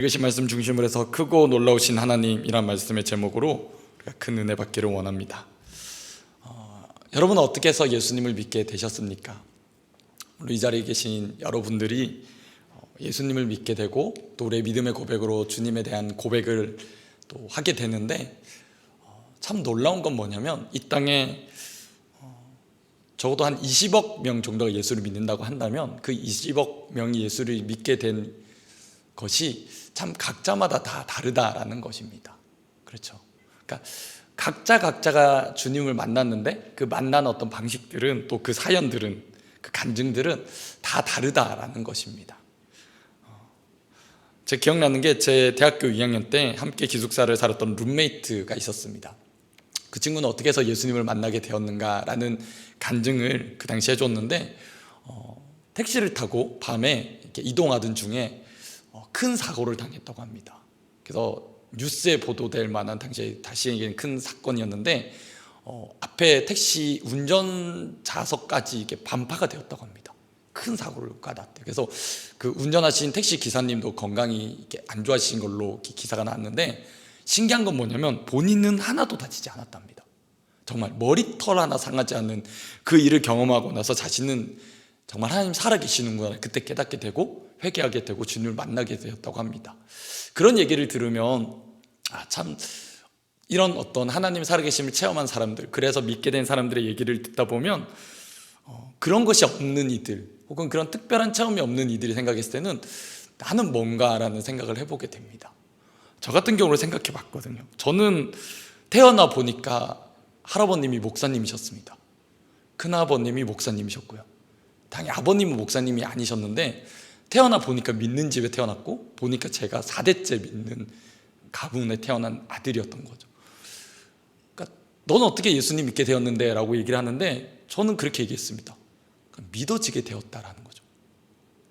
이것이 말씀 중심으로 해서 크고 놀라우신 하나님이란 말씀의 제목으로 우리가 큰 은혜 받기를 원합니다. 여러분은 어떻게 해서 예수님을 믿게 되셨습니까? 오늘 이 자리에 계신 여러분들이 예수님을 믿게 되고 또 우리의 믿음의 고백으로 주님에 대한 고백을 또 하게 되는데, 참 놀라운 건 뭐냐면 이 땅에 적어도 한 20억 명 정도가 예수를 믿는다고 한다면 그 20억 명이 예수를 믿게 된 것이 참 각자마다 다 다르다라는 것입니다. 그렇죠? 그러니까 각자가 주님을 만났는데 그 만난 어떤 방식들은, 또 그 사연들은, 그 간증들은 다 다르다라는 것입니다. 제 기억나는 게 제 대학교 2학년 때 함께 기숙사를 살았던 룸메이트가 있었습니다. 그 친구는 어떻게 해서 예수님을 만나게 되었는가라는 간증을 그 당시에 해줬는데, 택시를 타고 밤에 이렇게 이동하던 중에 큰 사고를 당했다고 합니다. 그래서 뉴스에 보도될 만한 당시에 큰 사건이었는데, 앞에 택시 운전자석까지 이게 반파가 되었다고 합니다. 큰 사고를 가났대요. 그래서 그 운전하신 택시 기사님도 건강이 이렇게 안 좋아지신 걸로 기사가 나왔는데, 신기한 건 뭐냐면 본인은 하나도 다치지 않았답니다. 정말 머리털 하나 상하지 않는 그 일을 경험하고 나서 자신은 정말 하나님 살아계시는구나 그때 깨닫게 되고 회개하게 되고 주님을 만나게 되었다고 합니다. 그런 얘기를 들으면 참 이런 어떤 하나님 살아계심을 체험한 사람들, 그래서 믿게 된 사람들의 얘기를 듣다 보면 그런 것이 없는 이들, 혹은 그런 특별한 체험이 없는 이들이 생각했을 때는 나는 뭔가라는 생각을 해보게 됩니다. 저 같은 경우를 생각해 봤거든요. 저는 태어나 보니까 할아버님이 목사님이셨습니다. 큰아버님이 목사님이셨고요, 당연히 아버님은 목사님이 아니셨는데 태어나 보니까 믿는 집에 태어났고, 보니까 제가 4대째 믿는 가문에 태어난 아들이었던 거죠. 그러니까 너는 어떻게 예수님 믿게 되었는데? 라고 얘기를 하는데 저는 그렇게 얘기했습니다. 믿어지게 되었다라는 거죠.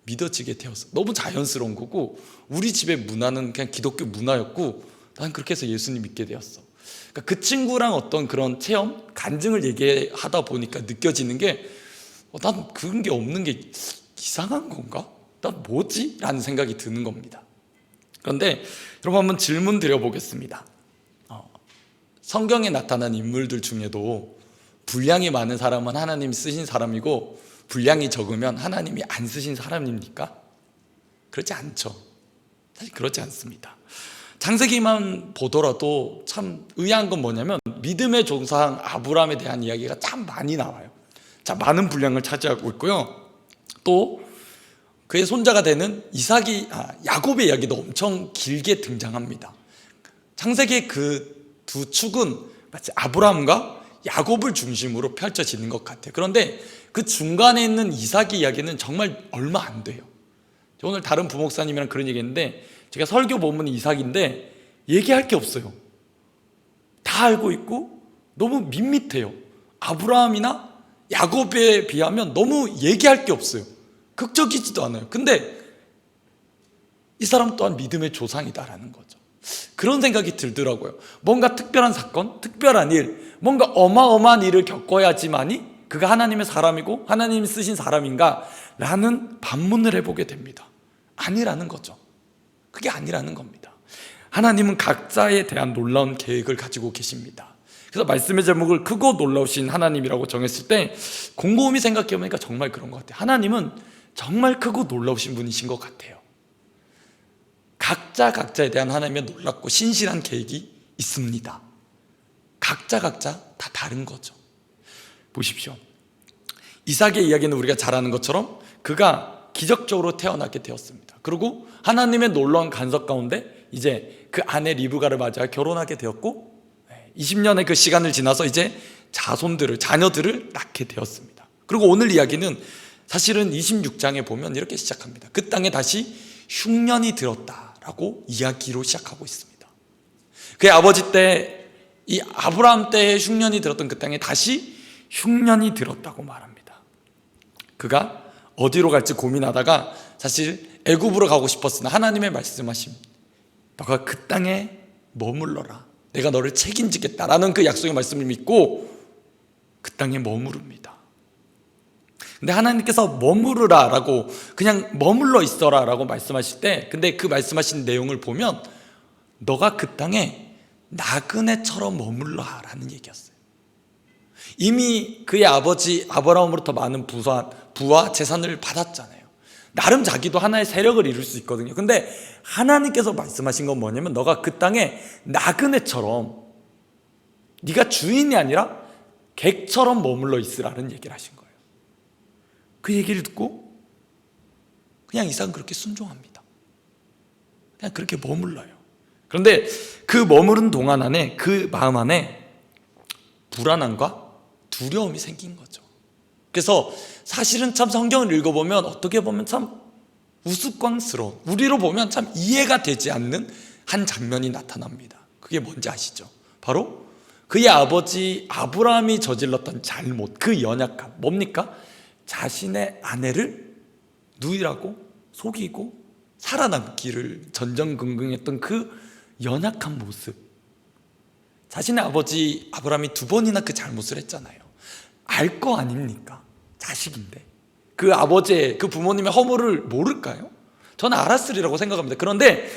믿어지게 되었어. 너무 자연스러운 거고, 우리 집의 문화는 그냥 기독교 문화였고 난 그렇게 해서 예수님 믿게 되었어. 그러니까 그 친구랑 어떤 그런 체험, 간증을 얘기하다 보니까 느껴지는 게 난 그런 게 없는 게 이상한 건가? 난 뭐지? 라는 생각이 드는 겁니다. 그런데 여러분, 한번 질문 드려보겠습니다. 성경에 나타난 인물들 중에도 분량이 많은 사람은 하나님이 쓰신 사람이고 분량이 적으면 하나님이 안 쓰신 사람입니까? 그렇지 않죠. 사실 그렇지 않습니다. 창세기만 보더라도 참 의아한 건 뭐냐면 믿음의 조상 아브라함에 대한 이야기가 참 많이 나와요. 자, 많은 분량을 차지하고 있고요. 또 그의 손자가 되는 야곱의 이야기도 엄청 길게 등장합니다. 창세기의 그 두 축은 마치 아브라함과 야곱을 중심으로 펼쳐지는 것 같아요. 그런데 그 중간에 있는 이삭의 이야기는 정말 얼마 안 돼요. 오늘 다른 부목사님이랑 그런 얘기했는데, 제가 설교 본문은 이삭인데 얘기할 게 없어요. 다 알고 있고 너무 밋밋해요. 아브라함이나 야곱에 비하면 너무 얘기할 게 없어요. 극적이지도 않아요. 근데 이 사람 또한 믿음의 조상이다라는 거죠. 그런 생각이 들더라고요. 뭔가 특별한 사건, 특별한 일, 뭔가 어마어마한 일을 겪어야지만이 그가 하나님의 사람이고 하나님이 쓰신 사람인가? 라는 반문을 해보게 됩니다. 아니라는 거죠. 그게 아니라는 겁니다. 하나님은 각자에 대한 놀라운 계획을 가지고 계십니다. 그래서 말씀의 제목을 크고 놀라우신 하나님이라고 정했을 때 곰곰이 생각해보니까 정말 그런 것 같아요. 하나님은 정말 크고 놀라우신 분이신 것 같아요. 각자에 대한 하나님의 놀랍고 신실한 계획이 있습니다. 각자 다 다른 거죠. 보십시오. 이삭의 이야기는 우리가 잘 아는 것처럼 그가 기적적으로 태어나게 되었습니다. 그리고 하나님의 놀라운 간섭 가운데 이제 그 아내 리브가를 맞아 결혼하게 되었고, 20년의 그 시간을 지나서 이제 자녀들을 낳게 되었습니다. 그리고 오늘 이야기는 사실은 26장에 보면 이렇게 시작합니다. 그 땅에 다시 흉년이 들었다라고 이야기로 시작하고 있습니다. 그의 아버지 때, 이 아브라함 때의 흉년이 들었던 그 땅에 다시 흉년이 들었다고 말합니다. 그가 어디로 갈지 고민하다가 사실 애굽으로 가고 싶었으나 하나님의 말씀하심, 너가 그 땅에 머물러라, 내가 너를 책임지겠다라는 그 약속의 말씀을 믿고 그 땅에 머무릅니다. 근데 하나님께서 머무르라라고, 그냥 머물러 있어라라고 말씀하실 때, 근데 그 말씀하신 내용을 보면 너가 그 땅에 나그네처럼 머물러라는 얘기였어요. 이미 그의 아버지 아브라함으로부터 많은 부와 재산을 받았잖아요. 나름 자기도 하나의 세력을 이룰 수 있거든요. 근데 하나님께서 말씀하신 건 뭐냐면 너가 그 땅에 나그네처럼, 네가 주인이 아니라 객처럼 머물러 있으라는 얘기를 하신 거예요. 그 얘기를 듣고 그냥 이삭은 그렇게 순종합니다. 그냥 그렇게 머물러요. 그런데 그 머무른 동안 안에, 그 마음 안에 불안함과 두려움이 생긴 거죠. 그래서 사실은 참 성경을 읽어보면 어떻게 보면 참 우스꽝스러운, 우리로 보면 참 이해가 되지 않는 한 장면이 나타납니다. 그게 뭔지 아시죠? 바로 그의 아버지 아브라함이 저질렀던 잘못, 그 연약함, 뭡니까? 자신의 아내를 누이라고 속이고 살아남기를 전전긍긍했던 그 연약한 모습. 자신의 아버지 아브라함이 2번이나 그 잘못을 했잖아요. 알 거 아닙니까? 자식인데. 그 아버지의, 그 부모님의 허물을 모를까요? 저는 알았으리라고 생각합니다. 그런데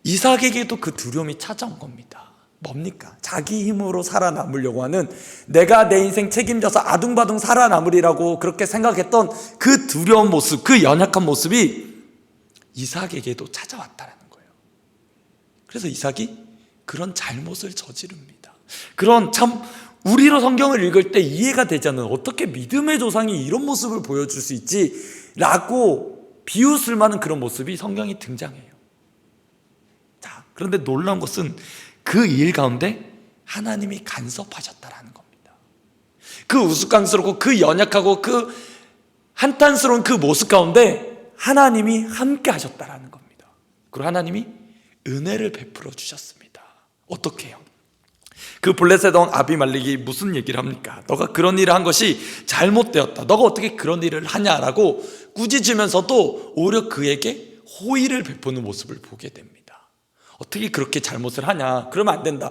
이삭에게도 그 두려움이 찾아온 겁니다. 뭡니까? 자기 힘으로 살아남으려고 하는, 내가 내 인생 책임져서 아둥바둥 살아남으리라고 그렇게 생각했던 그 두려운 모습, 그 연약한 모습이 이삭에게도 찾아왔다는 거예요. 그래서 이삭이 그런 잘못을 저지릅니다. 그런 참 우리로 성경을 읽을 때 이해가 되지 않는, 어떻게 믿음의 조상이 이런 모습을 보여줄 수 있지? 라고 비웃을 만한 그런 모습이 성경에 등장해요. 자, 그런데 놀라운 것은 그 일 가운데 하나님이 간섭하셨다라는 겁니다. 그 우스꽝스럽고 그 연약하고 그 한탄스러운 그 모습 가운데 하나님이 함께 하셨다라는 겁니다. 그리고 하나님이 은혜를 베풀어 주셨습니다. 어떻게 해요? 그 블레셋 왕 아비멜렉이 무슨 얘기를 합니까? 너가 그런 일을 한 것이 잘못되었다. 너가 어떻게 그런 일을 하냐라고 꾸짖으면서도 오히려 그에게 호의를 베푸는 모습을 보게 됩니다. 어떻게 그렇게 잘못을 하냐? 그러면 안 된다.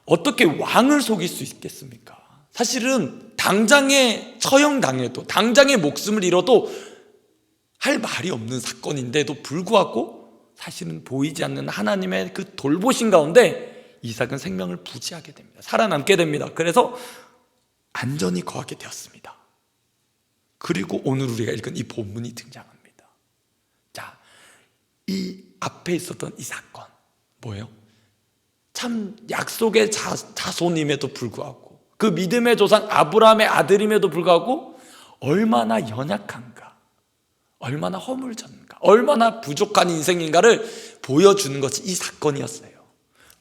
어떻게 왕을 속일 수 있겠습니까? 사실은 당장에 처형당해도, 당장에 목숨을 잃어도 할 말이 없는 사건인데도 불구하고 사실은 보이지 않는 하나님의 그 돌보신 가운데 이삭은 생명을 부지하게 됩니다. 살아남게 됩니다. 그래서 안전히 거하게 되었습니다. 그리고 오늘 우리가 읽은 이 본문이 등장합니다. 자, 이 앞에 있었던 이 사건 뭐예요? 참 약속의 자손임에도 불구하고, 그 믿음의 조상 아브라함의 아들임에도 불구하고 얼마나 연약한가, 얼마나 허물졌는가, 얼마나 부족한 인생인가를 보여주는 것이 이 사건이었어요.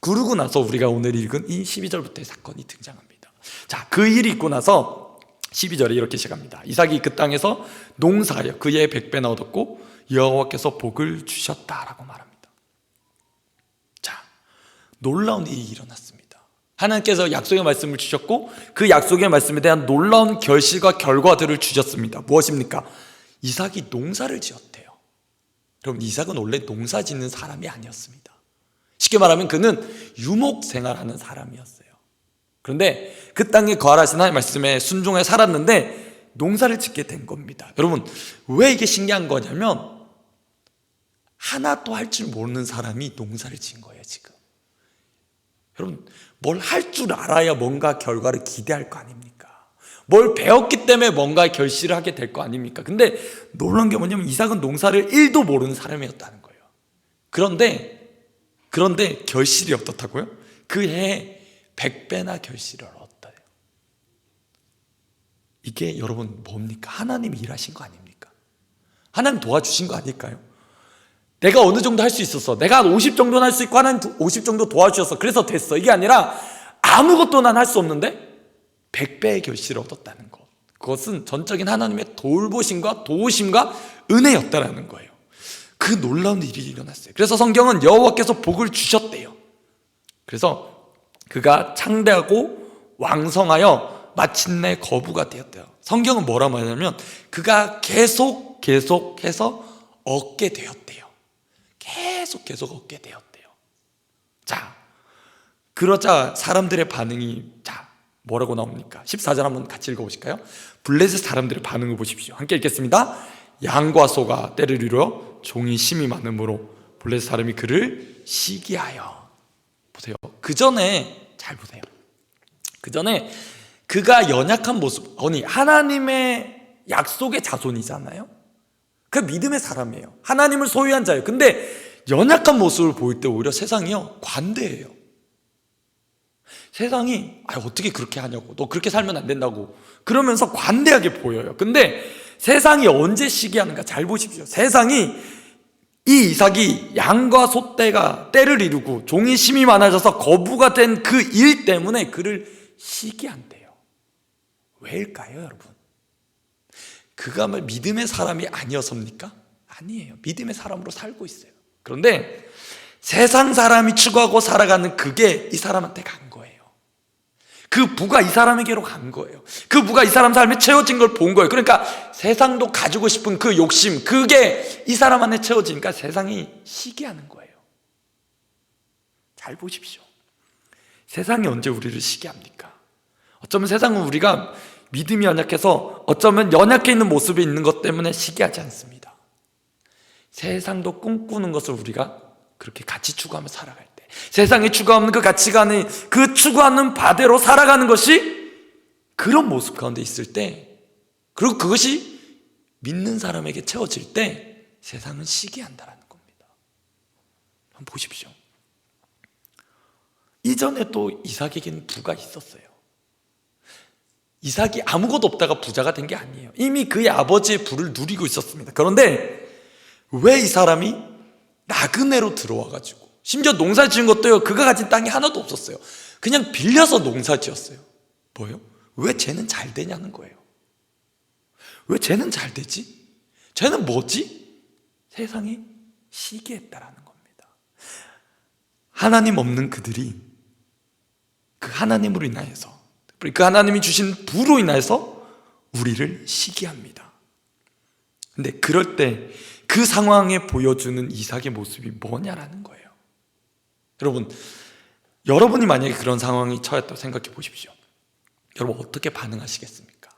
그러고 나서 우리가 오늘 읽은 이 12절부터의 사건이 등장합니다. 자, 그 일이 있고 나서 12절에 이렇게 시작합니다. 이삭이 그 땅에서 농사하여 그의 100배나 얻었고 여호와께서 복을 주셨다라고 말합니다. 자, 놀라운 일이 일어났습니다. 하나님께서 약속의 말씀을 주셨고 그 약속의 말씀에 대한 놀라운 결실과 결과들을 주셨습니다. 무엇입니까? 이삭이 농사를 지었대요. 여러분, 이삭은 원래 농사 짓는 사람이 아니었습니다. 쉽게 말하면 그는 유목생활하는 사람이었어요. 그런데 그 땅에 거하신 하나님의 말씀에 순종해 살았는데 농사를 짓게 된 겁니다. 여러분, 왜 이게 신기한 거냐면 하나도 할 줄 모르는 사람이 농사를 지은 거예요, 지금. 여러분, 뭘 할 줄 알아야 뭔가 결과를 기대할 거 아닙니까? 뭘 배웠기 때문에 뭔가 결실을 하게 될 거 아닙니까? 근데 놀라운 게 뭐냐면 이삭은 농사를 1도 모르는 사람이었다는 거예요. 그런데 결실이 어떻다고요? 그 해에 100배나 결실을 얻었대요. 이게 여러분 뭡니까? 하나님이 일하신 거 아닙니까? 하나님 도와주신 거 아닐까요? 내가 어느 정도 할 수 있었어. 내가 한 50 정도는 할 수 있고 하나님 50 정도 도와주셨어. 그래서 됐어. 이게 아니라 아무것도 난 할 수 없는데 100배의 결실을 얻었다는 것. 그것은 전적인 하나님의 돌보심과 도우심과 은혜였다라는 거예요. 그 놀라운 일이 일어났어요. 그래서 성경은 여호와께서 복을 주셨대요. 그래서 그가 창대하고 왕성하여 마침내 거부가 되었대요. 성경은 뭐라 말하냐면 그가 계속해서 얻게 되었대요. 계속 얻게 되었대요. 자, 그러자 사람들의 반응이, 자, 뭐라고 나옵니까? 14절 한번 같이 읽어보실까요? 블레셋 사람들의 반응을 보십시오. 함께 읽겠습니다. 양과 소가 떼를 이루어 종이 심이 많으므로 블레셋 사람이 그를 시기하여. 보세요. 그 전에 잘 보세요. 그 전에 그가 연약한 모습, 아니 하나님의 약속의 자손이잖아요. 그 믿음의 사람이에요. 하나님을 소유한 자예요. 근데 연약한 모습을 보일 때 오히려 세상이요 관대해요. 세상이 어떻게 그렇게 하냐고, 너 그렇게 살면 안 된다고 그러면서 관대하게 보여요. 근데 세상이 언제 시기하는가 잘 보십시오. 세상이 이 이삭이 양과 소떼가 떼를 이루고 종이 심이 많아져서 거부가 된 그 일 때문에 그를 시기한대요. 왜일까요, 여러분? 그가 믿음의 사람이 아니었습니까? 아니에요. 믿음의 사람으로 살고 있어요. 그런데 세상 사람이 추구하고 살아가는 그게 이 사람한테 간 거예요. 그 부가 이 사람에게로 간 거예요. 그 부가 이 사람 삶에 채워진 걸 본 거예요. 그러니까 세상도 가지고 싶은 그 욕심, 그게 이 사람 안에 채워지니까 세상이 시기하는 거예요. 잘 보십시오. 세상이 언제 우리를 시기합니까? 어쩌면 세상은 우리가 믿음이 연약해서 어쩌면 연약해 있는 모습에 있는 것 때문에 시기하지 않습니다. 세상도 꿈꾸는 것을 우리가 그렇게 같이 추구하며 살아갈 때, 세상이 추구하는 그 가치관이 그 추구하는 바대로 살아가는 것이 그런 모습 가운데 있을 때, 그리고 그것이 믿는 사람에게 채워질 때 세상은 시기한다라는 겁니다. 한번 보십시오. 이전에 또 이삭에게는 부가 있었어요. 이삭이 아무것도 없다가 부자가 된 게 아니에요. 이미 그의 아버지의 부를 누리고 있었습니다. 그런데 왜 이 사람이 나그네로 들어와가지고, 심지어 농사 지은 것도요, 그가 가진 땅이 하나도 없었어요. 그냥 빌려서 농사 지었어요. 뭐예요? 왜 쟤는 잘 되냐는 거예요. 왜 쟤는 잘 되지? 쟤는 뭐지? 세상이 시기했다라는 겁니다. 하나님 없는 그들이 그 하나님으로 인하여서, 그 하나님이 주신 부로 인해서 우리를 시기합니다. 근데 그럴 때 그 상황에 보여주는 이삭의 모습이 뭐냐라는 거예요. 여러분이 만약에 그런 상황이 처했다고 생각해 보십시오. 여러분 어떻게 반응하시겠습니까?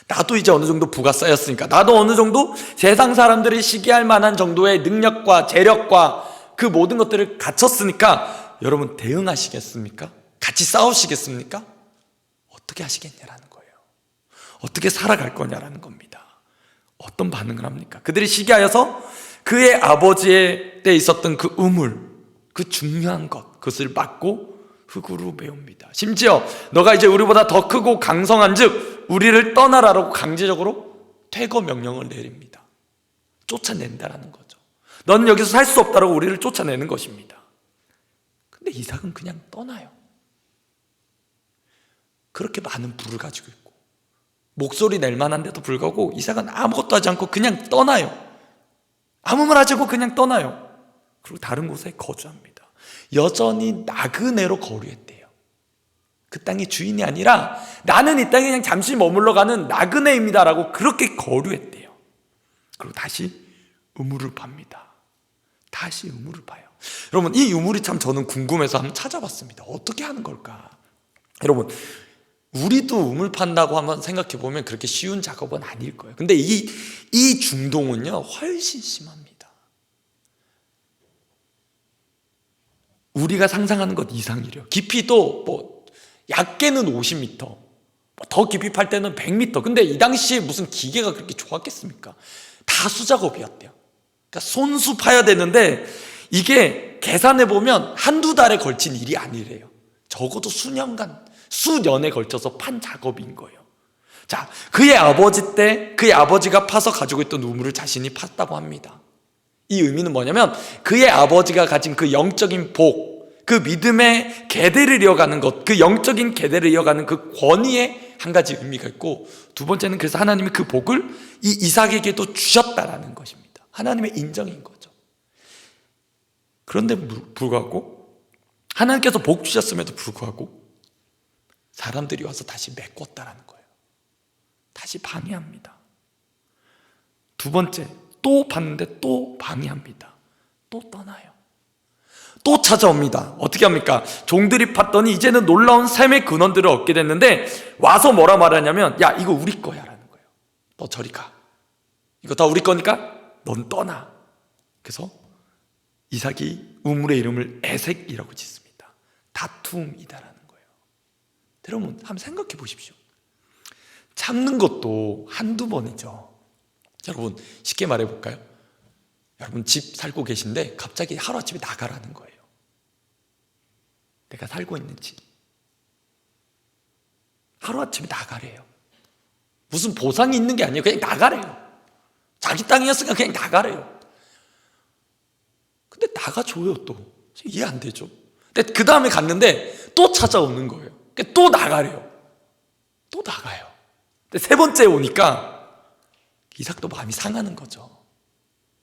나도 이제 어느 정도 부가 쌓였으니까, 나도 어느 정도 세상 사람들이 시기할 만한 정도의 능력과 재력과 그 모든 것들을 갖췄으니까 여러분 대응하시겠습니까? 같이 싸우시겠습니까? 어떻게 하시겠냐라는 거예요. 어떻게 살아갈 거냐라는 겁니다. 어떤 반응을 합니까? 그들이 시기하여서 그의 아버지의 때 있었던 그 우물, 그 중요한 것, 그것을 막고 흙으로 메웁니다. 심지어 너가 이제 우리보다 더 크고 강성한 즉 우리를 떠나라라고 강제적으로 퇴거 명령을 내립니다. 쫓아낸다라는 거죠. 너는 여기서 살 수 없다라고 우리를 쫓아내는 것입니다. 근데 이삭은 그냥 떠나요. 그렇게 많은 부를 가지고 있고 목소리 낼 만한데도 불구하고 이삭은 아무것도 하지 않고 그냥 떠나요. 아무 말 하지 않고 그냥 떠나요. 그리고 다른 곳에 거주합니다. 여전히 나그네로 거류했대요. 그 땅의 주인이 아니라 나는 이 땅에 그냥 잠시 머물러 가는 나그네입니다라고 그렇게 거류했대요. 그리고 다시 우물을 팝니다. 다시 우물을 파요. 여러분 이 우물이 참 저는 궁금해서 한번 찾아봤습니다. 어떻게 하는 걸까? 여러분 우리도 우물 판다고 한번 생각해 보면 그렇게 쉬운 작업은 아닐 거예요. 근데 이 중동은요 훨씬 심합니다. 우리가 상상하는 것 이상이래요. 깊이도 얕게는 50m, 더 깊이 팔 때는 100m. 근데 이 당시에 무슨 기계가 그렇게 좋았겠습니까? 다 수작업이었대요. 그러니까 손수 파야 되는데 이게 계산해 보면 한두 달에 걸친 일이 아니래요. 적어도 수년간, 수년에 걸쳐서 판 작업인 거예요. 자, 그의 아버지 때 그의 아버지가 파서 가지고 있던 우물을 자신이 팠다고 합니다. 이 의미는 뭐냐면 그의 아버지가 가진 그 영적인 복, 그 믿음의 계대를 이어가는 것, 그 영적인 계대를 이어가는 그 권위에 한 가지 의미가 있고, 두 번째는 그래서 하나님이 그 복을 이 이삭에게도 주셨다라는 것입니다. 하나님의 인정인 거죠. 그런데 불구하고 하나님께서 복 주셨음에도 불구하고 사람들이 와서 다시 메꿨다라는 거예요. 다시 방해합니다. 두 번째, 또 봤는데 또 방해합니다. 또 떠나요. 또 찾아옵니다. 어떻게 합니까? 종들이 팠더니 이제는 놀라운 샘의 근원들을 얻게 됐는데 와서 뭐라 말하냐면, 야, 이거 우리 거야 라는 거예요. 너 저리 가. 이거 다 우리 거니까 넌 떠나. 그래서 이삭이 우물의 이름을 에색이라고 짓습니다. 다툼이다라는 거예요. 여러분 한번 생각해 보십시오. 참는 것도 한두 번이죠. 여러분 쉽게 말해 볼까요? 여러분 집 살고 계신데 갑자기 하루아침에 나가라는 거예요. 내가 살고 있는 집 하루아침에 나가래요. 무슨 보상이 있는 게 아니에요. 그냥 나가래요. 자기 땅이었으니까 그냥 나가래요. 근데 나가줘요. 또 이해 안 되죠. 근데 그 다음에 갔는데 또 찾아오는 거예요. 또 나가래요. 또 나가요. 근데 세 번째 오니까 이삭도 마음이 상하는 거죠.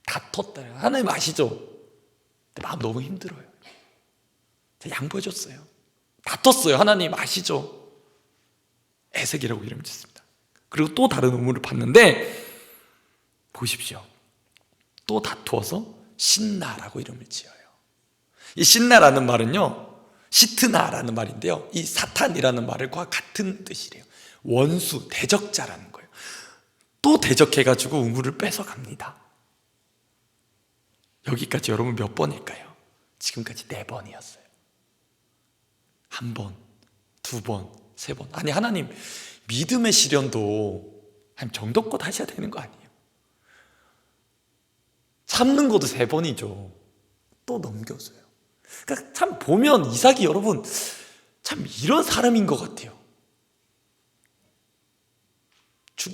다퉜다. 하나님 아시죠? 근데 마음 너무 힘들어요. 제가 양보해줬어요. 다퉜어요. 하나님 아시죠? 에색이라고 이름을 짓습니다. 그리고 또 다른 우물을 봤는데 보십시오. 또 다투어서 신나라고 이름을 지어요. 이 신나라는 말은요, 시트나라는 말인데요, 이 사탄이라는 말과 같은 뜻이래요. 원수, 대적자라는 거예요. 또 대적해가지고 우물을 뺏어갑니다. 여기까지 여러분 몇 번일까요? 지금까지 4번이었어요. 1번, 2번, 3번. 아니 하나님 믿음의 시련도 한 정도껏 하셔야 되는 거 아니에요? 참는 것도 3번이죠. 또 넘겨줘요. 그러니까 참 보면 이삭이 여러분 참 이런 사람인 것 같아요.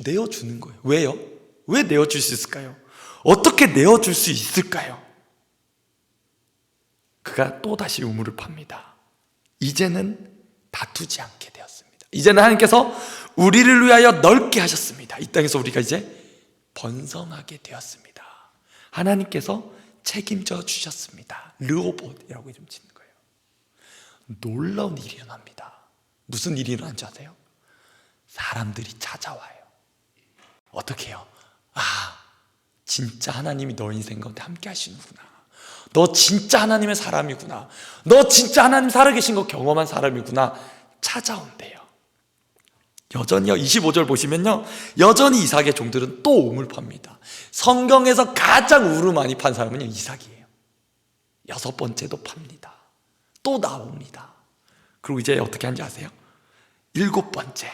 내어주는 거예요. 왜요? 왜 내어줄 수 있을까요? 어떻게 내어줄 수 있을까요? 그가 또다시 우물을 팝니다. 이제는 다투지 않게 되었습니다. 이제는 하나님께서 우리를 위하여 넓게 하셨습니다. 이 땅에서 우리가 이제 번성하게 되었습니다. 하나님께서 책임져 주셨습니다. 르호봇이라고 이름 짓는 거예요. 놀라운 일이 일어납니다. 무슨 일이 일어난지 아세요? 사람들이 찾아와요. 어떻게 해요? 아, 진짜 하나님이 너 인생 가운데 함께 하시는구나. 너 진짜 하나님의 사람이구나. 너 진짜 하나님 살아계신 거 경험한 사람이구나. 찾아온대요. 여전히요, 25절 보시면요, 여전히 이삭의 종들은 또 우물 팝니다. 성경에서 가장 우물 많이 판 사람은요, 이삭이에요. 6번째도 팝니다. 또 나옵니다. 그리고 이제 어떻게 하는지 아세요? 7번째,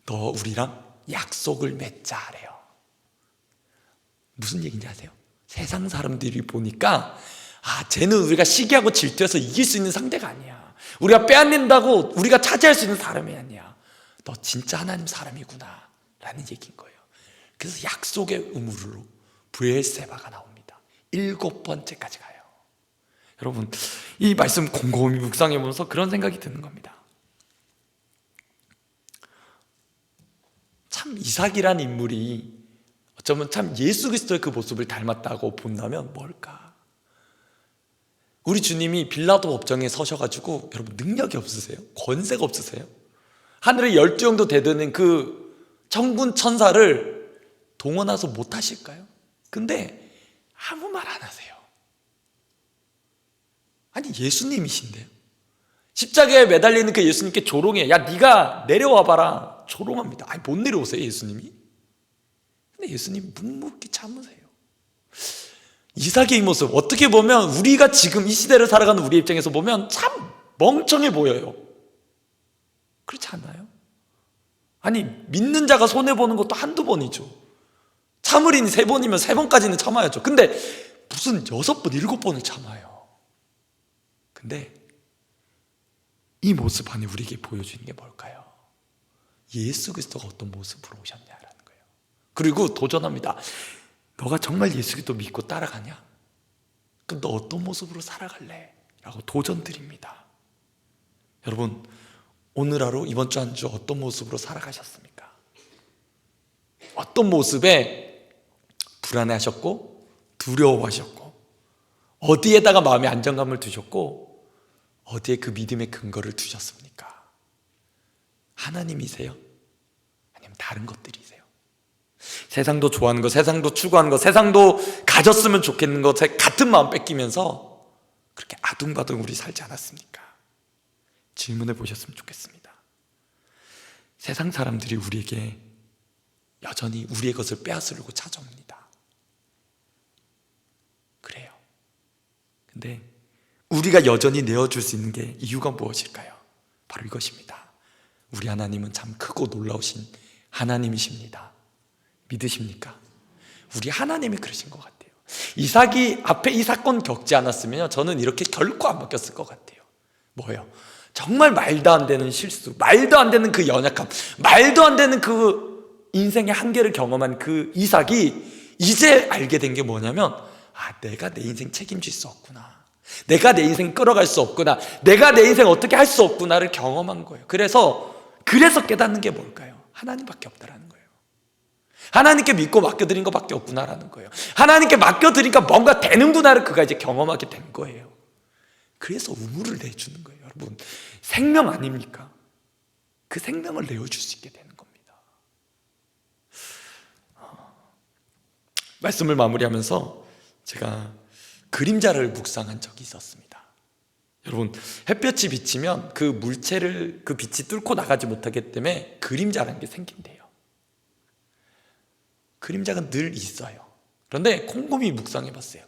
너 우리랑 약속을 맺자 하래요. 무슨 얘기인지 아세요? 세상 사람들이 보니까 아, 쟤는 우리가 시기하고 질투해서 이길 수 있는 상대가 아니야. 우리가 빼앗는다고 우리가 차지할 수 있는 사람이 아니야. 너 진짜 하나님 사람이구나 라는 얘기인 거예요. 그래서 약속의 우물로 브엘세바가 나옵니다. 7번째까지 가요. 여러분 이 말씀 곰곰이 묵상해 보면서 그런 생각이 드는 겁니다. 참 이삭이란 인물이 어쩌면 참 예수 그리스도의 그 모습을 닮았다고 본다면 뭘까? 우리 주님이 빌라도 법정에 서셔가지고 여러분 능력이 없으세요? 권세가 없으세요? 하늘의 12영도 대드는 그 천군 천사를 동원해서 못 하실까요? 근데 아무 말 안 하세요. 아니 예수님이신데요. 십자가에 매달리는 그 예수님께 조롱해. 야 네가 내려와 봐라. 조롱합니다. 아니 못 내려오세요 예수님이? 근데 예수님 묵묵히 참으세요. 이삭의 이 모습 어떻게 보면 우리가 지금 이 시대를 살아가는 우리 입장에서 보면 참 멍청해 보여요. 그렇지 않나요? 아니 믿는 자가 손해보는 것도 한두 번이죠. 참으리니 3번이면 3번까지는 참아야죠. 근데 무슨 6번, 7번을 참아요. 근데 이 모습 안에 우리에게 보여주는 게 뭘까요? 예수 그리스도가 어떤 모습으로 오셨냐라는 거예요. 그리고 도전합니다. 너가 정말 예수 그리스도 믿고 따라가냐? 그럼 너 어떤 모습으로 살아갈래? 라고 도전 드립니다. 여러분 오늘 하루 이번 주 한 주 어떤 모습으로 살아가셨습니까? 어떤 모습에 불안해하셨고 두려워하셨고 어디에다가 마음의 안정감을 두셨고 어디에 그 믿음의 근거를 두셨습니까? 하나님이세요? 아니면 다른 것들이세요? 세상도 좋아하는 것, 세상도 추구하는 것, 세상도 가졌으면 좋겠는 것 같은 마음 뺏기면서 그렇게 아둥바둥 우리 살지 않았습니까? 질문해 보셨으면 좋겠습니다. 세상 사람들이 우리에게 여전히 우리의 것을 빼앗으려고 찾아옵니다. 그래요. 근데 우리가 여전히 내어줄 수 있는 게 이유가 무엇일까요? 바로 이것입니다. 우리 하나님은 참 크고 놀라우신 하나님이십니다. 믿으십니까? 우리 하나님이 그러신 것 같아요. 이삭이 앞에 이 사건 겪지 않았으면 저는 이렇게 결코 안 바뀌었을 것 같아요. 뭐예요? 정말 말도 안 되는 실수, 말도 안 되는 그 연약함, 말도 안 되는 그 인생의 한계를 경험한 그 이삭이 이제 알게 된 게 뭐냐면, 내가 내 인생 책임질 수 없구나, 내가 내 인생 끌어갈 수 없구나, 내가 내 인생 어떻게 할 수 없구나를 경험한 거예요. 그래서 깨닫는 게 뭘까요? 하나님밖에 없다라는 거예요. 하나님께 믿고 맡겨드린 것밖에 없구나라는 거예요. 하나님께 맡겨드리니까 뭔가 되는구나를 그가 이제 경험하게 된 거예요. 그래서 우물을 내주는 거예요. 여러분, 생명 아닙니까? 그 생명을 내어줄 수 있게 되는 겁니다. 말씀을 마무리하면서 제가 그림자를 묵상한 적이 있었습니다. 여러분, 햇볕이 비치면 그 물체를, 그 빛이 뚫고 나가지 못하기 때문에 그림자라는 게 생긴대요. 그림자가 늘 있어요. 그런데 곰곰이 묵상해봤어요.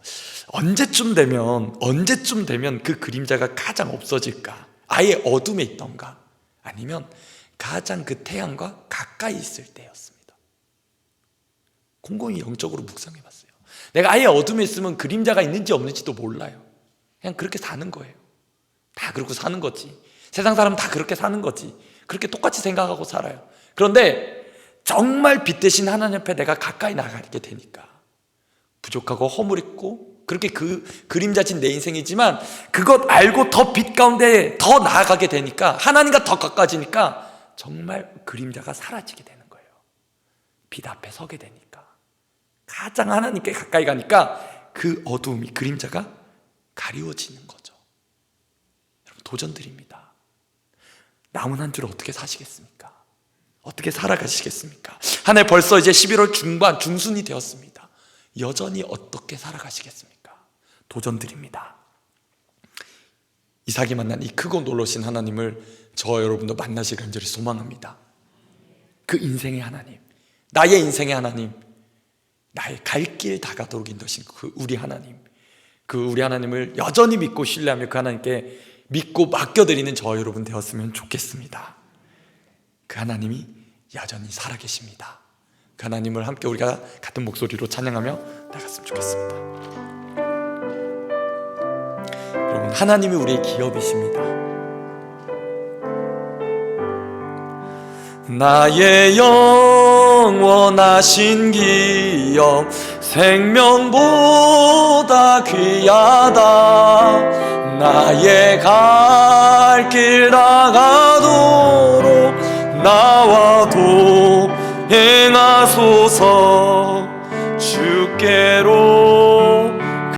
언제쯤 되면 그 그림자가 가장 없어질까? 아예 어둠에 있던가? 아니면 가장 그 태양과 가까이 있을 때였습니다. 곰곰이 영적으로 묵상해봤어요. 내가 아예 어둠에 있으면 그림자가 있는지 없는지도 몰라요. 그냥 그렇게 사는 거예요. 다 그렇고 사는 거지. 세상 사람은 다 그렇게 사는 거지. 그렇게 똑같이 생각하고 살아요. 그런데 정말 빛 대신 하나님 앞에 내가 가까이 나가게 되니까 부족하고 허물있고 그렇게 그 그림자진 내 인생이지만 그것 알고 더 빛 가운데 더 나아가게 되니까, 하나님과 더 가까워지니까 정말 그림자가 사라지게 되는 거예요. 빛 앞에 서게 되니까, 가장 하나님께 가까이 가니까 그 어두움이, 그림자가 가리워지는 거죠. 여러분, 도전드립니다. 남은 한 주를 어떻게 사시겠습니까? 어떻게 살아가시겠습니까? 한 해 벌써 이제 11월 중반, 중순이 되었습니다. 여전히 어떻게 살아가시겠습니까? 도전드립니다. 이삭이 만난 이 크고 놀라우신 하나님을 저와 여러분도 만나실 간절히 소망합니다. 그 인생의 하나님, 나의 인생의 하나님, 나의 갈 길 다가도록 인도하신 그 우리 하나님, 그 우리 하나님을 여전히 믿고 신뢰하며 그 하나님께 믿고 맡겨드리는 저와 여러분 되었으면 좋겠습니다. 그 하나님이 여전히 살아계십니다. 그 하나님을 함께 우리가 같은 목소리로 찬양하며 나갔으면 좋겠습니다. 여러분, 하나님이 우리의 기업이십니다. 나의 영원하신 기업, 생명보다 귀하다. 나의 갈 길 다가도록 나와도 행하소서. 주께로